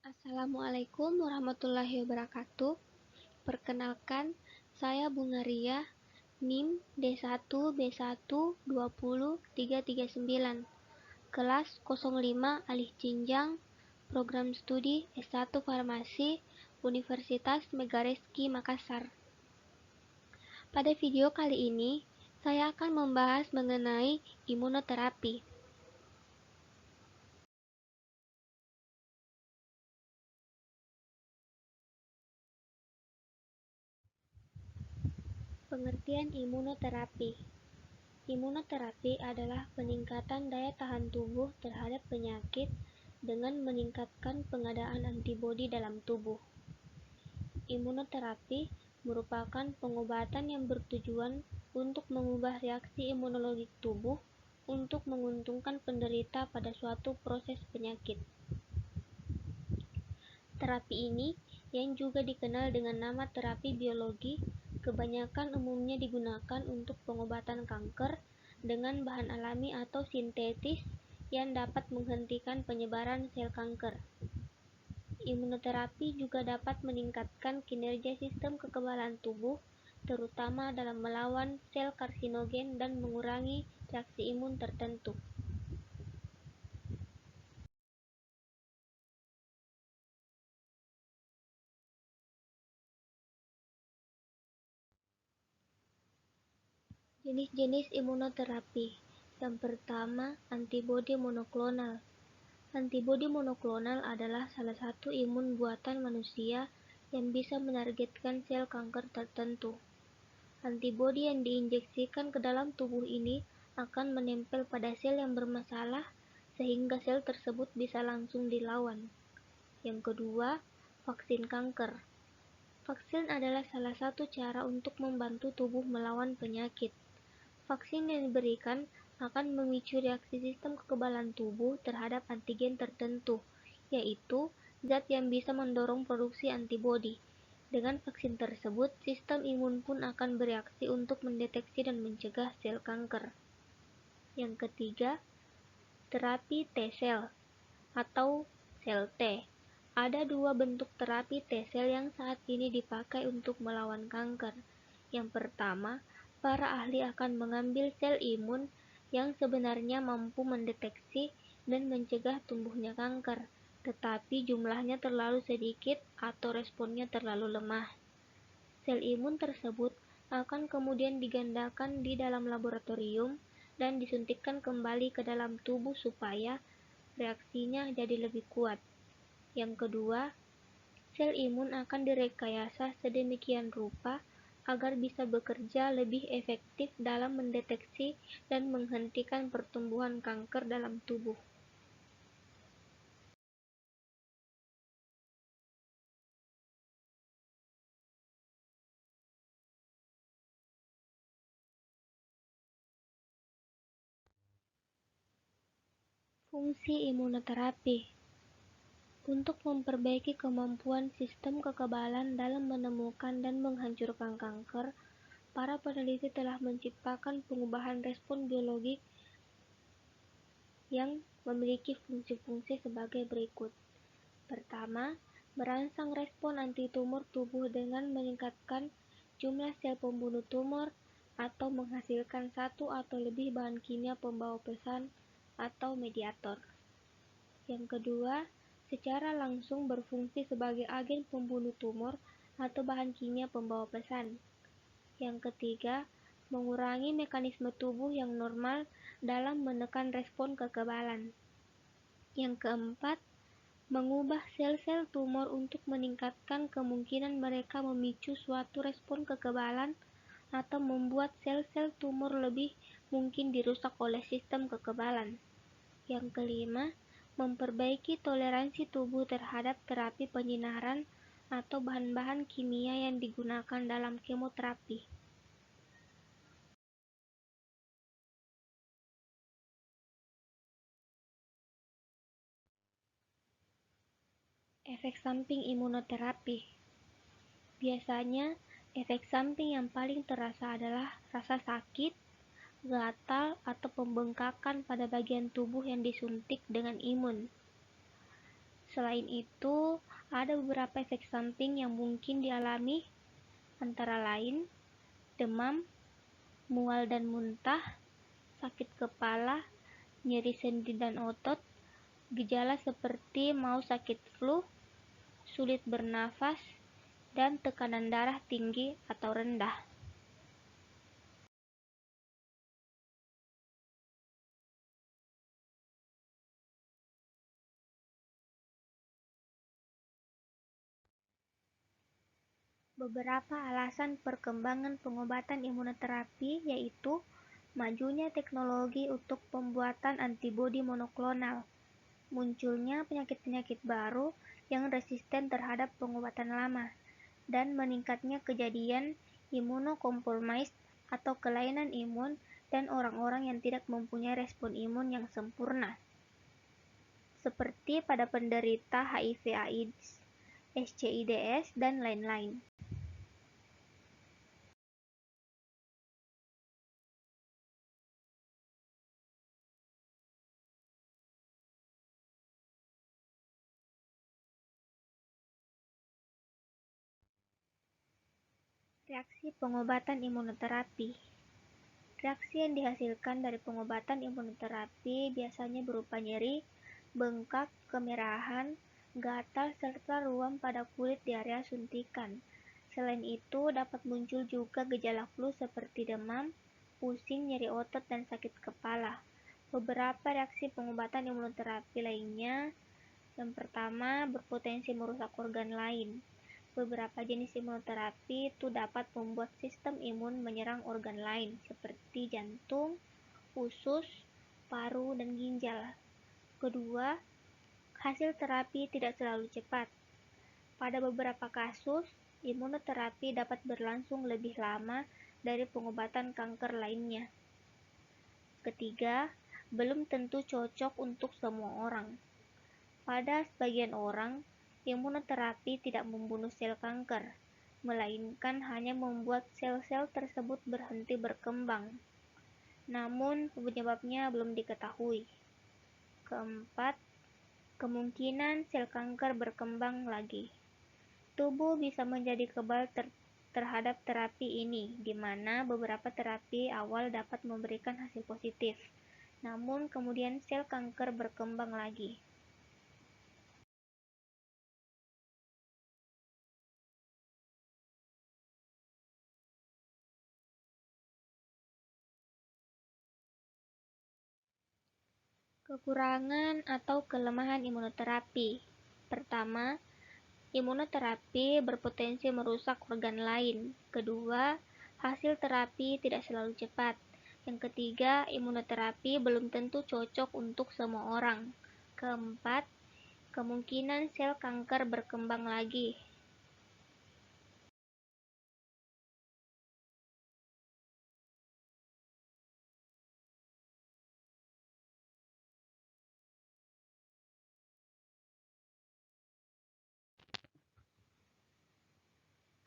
Assalamualaikum warahmatullahi wabarakatuh. Perkenalkan, saya Bunga Ria, NIM D1B1200339, kelas 05 alih jenjang, program studi S1 Farmasi, Universitas Megareski Makassar. Pada video kali ini, saya akan membahas mengenai imunoterapi. Pengertian imunoterapi. Imunoterapi adalah peningkatan daya tahan tubuh terhadap penyakit dengan meningkatkan pengadaan antibodi dalam tubuh. Imunoterapi merupakan pengobatan yang bertujuan untuk mengubah reaksi imunologi tubuh untuk menguntungkan penderita pada suatu proses penyakit. Terapi ini, yang juga dikenal dengan nama terapi biologi, kebanyakan umumnya digunakan untuk pengobatan kanker dengan bahan alami atau sintetis yang dapat menghentikan penyebaran sel kanker. Imunoterapi juga dapat meningkatkan kinerja sistem kekebalan tubuh, terutama dalam melawan sel karsinogen dan mengurangi reaksi imun tertentu. Jenis-jenis imunoterapi. Yang pertama, antibodi monoklonal. Antibodi monoklonal adalah salah satu imun buatan manusia yang bisa menargetkan sel kanker tertentu. Antibodi yang diinjeksikan ke dalam tubuh ini akan menempel pada sel yang bermasalah sehingga sel tersebut bisa langsung dilawan. Yang kedua, vaksin kanker. Vaksin adalah salah satu cara untuk membantu tubuh melawan penyakit. Vaksin yang diberikan akan memicu reaksi sistem kekebalan tubuh terhadap antigen tertentu, yaitu zat yang bisa mendorong produksi antibodi. Dengan vaksin tersebut, sistem imun pun akan bereaksi untuk mendeteksi dan mencegah sel kanker. Yang ketiga, terapi T-sel atau sel T. Ada dua bentuk terapi T-sel yang saat ini dipakai untuk melawan kanker. Yang pertama, para ahli akan mengambil sel imun yang sebenarnya mampu mendeteksi dan mencegah tumbuhnya kanker, tetapi jumlahnya terlalu sedikit atau responnya terlalu lemah. Sel imun tersebut akan kemudian digandakan di dalam laboratorium dan disuntikkan kembali ke dalam tubuh supaya reaksinya jadi lebih kuat. Yang kedua, sel imun akan direkayasa sedemikian rupa agar bisa bekerja lebih efektif dalam mendeteksi dan menghentikan pertumbuhan kanker dalam tubuh. Fungsi imunoterapi untuk memperbaiki kemampuan sistem kekebalan dalam menemukan dan menghancurkan kanker, para peneliti telah menciptakan pengubahan respon biologik yang memiliki fungsi-fungsi sebagai berikut. Pertama, merangsang respon antitumor tubuh dengan meningkatkan jumlah sel pembunuh tumor atau menghasilkan satu atau lebih bahan kimia pembawa pesan atau mediator. Yang kedua, secara langsung berfungsi sebagai agen pembunuh tumor atau bahan kimia pembawa pesan. Yang ketiga, mengurangi mekanisme tubuh yang normal dalam menekan respon kekebalan. Yang keempat, mengubah sel-sel tumor untuk meningkatkan kemungkinan mereka memicu suatu respon kekebalan atau membuat sel-sel tumor lebih mungkin dirusak oleh sistem kekebalan. Yang kelima, memperbaiki toleransi tubuh terhadap terapi penyinaran atau bahan-bahan kimia yang digunakan dalam kemoterapi. Efek samping imunoterapi. Biasanya, efek samping yang paling terasa adalah rasa sakit, gatal, atau pembengkakan pada bagian tubuh yang disuntik dengan imun. Selain itu, ada beberapa efek samping yang mungkin dialami, antara lain demam, mual dan muntah, sakit kepala, nyeri sendi dan otot, gejala seperti mau sakit flu, sulit bernafas, dan tekanan darah tinggi atau rendah. Beberapa alasan perkembangan pengobatan imunoterapi yaitu majunya teknologi untuk pembuatan antibodi monoklonal, munculnya penyakit-penyakit baru yang resisten terhadap pengobatan lama, dan meningkatnya kejadian imunokompromis atau kelainan imun dan orang-orang yang tidak mempunyai respon imun yang sempurna, seperti pada penderita HIV/AIDS, SCIDS, dan lain-lain. Reaksi pengobatan imunoterapi. Reaksi yang dihasilkan dari pengobatan imunoterapi biasanya berupa nyeri, bengkak, kemerahan, gatal, serta ruam pada kulit di area suntikan. Selain itu, dapat muncul juga gejala flu seperti demam, pusing, nyeri otot, dan sakit kepala. Beberapa reaksi pengobatan imunoterapi lainnya, yang pertama, berpotensi merusak organ lain. Beberapa jenis imunoterapi itu dapat membuat sistem imun menyerang organ lain seperti jantung, usus, paru, dan ginjal. Kedua, hasil terapi tidak selalu cepat. Pada beberapa kasus, imunoterapi dapat berlangsung lebih lama dari pengobatan kanker lainnya. Ketiga, belum tentu cocok untuk semua orang. Pada sebagian orang, imunoterapi tidak membunuh sel kanker, melainkan hanya membuat sel-sel tersebut berhenti berkembang. Namun, penyebabnya belum diketahui. Keempat, kemungkinan sel kanker berkembang lagi. Tubuh bisa menjadi kebal terhadap terapi ini, di mana beberapa terapi awal dapat memberikan hasil positif, namun kemudian sel kanker berkembang lagi. Kekurangan atau kelemahan imunoterapi. Pertama, imunoterapi berpotensi merusak organ lain. Kedua, hasil terapi tidak selalu cepat. Yang ketiga, imunoterapi belum tentu cocok untuk semua orang. Keempat, kemungkinan sel kanker berkembang lagi.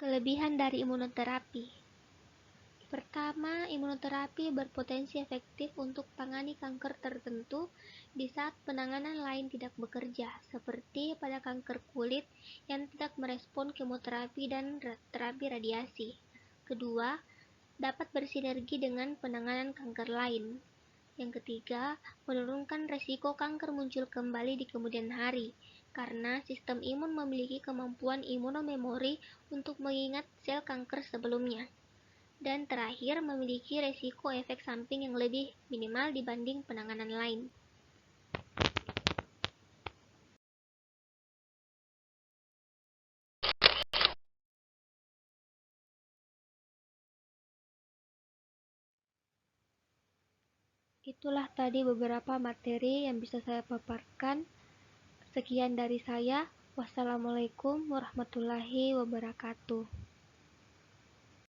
Kelebihan dari imunoterapi. Pertama, imunoterapi berpotensi efektif untuk tangani kanker tertentu di saat penanganan lain tidak bekerja, seperti pada kanker kulit yang tidak merespon kemoterapi dan terapi radiasi. Kedua, dapat bersinergi dengan penanganan kanker lain. Yang ketiga, menurunkan resiko kanker muncul kembali di kemudian hari, karena sistem imun memiliki kemampuan imunomemori untuk mengingat sel kanker sebelumnya. Dan terakhir, memiliki resiko efek samping yang lebih minimal dibanding penanganan lain. Itulah tadi beberapa materi yang bisa saya paparkan. Sekian dari saya. Wassalamualaikum warahmatullahi wabarakatuh.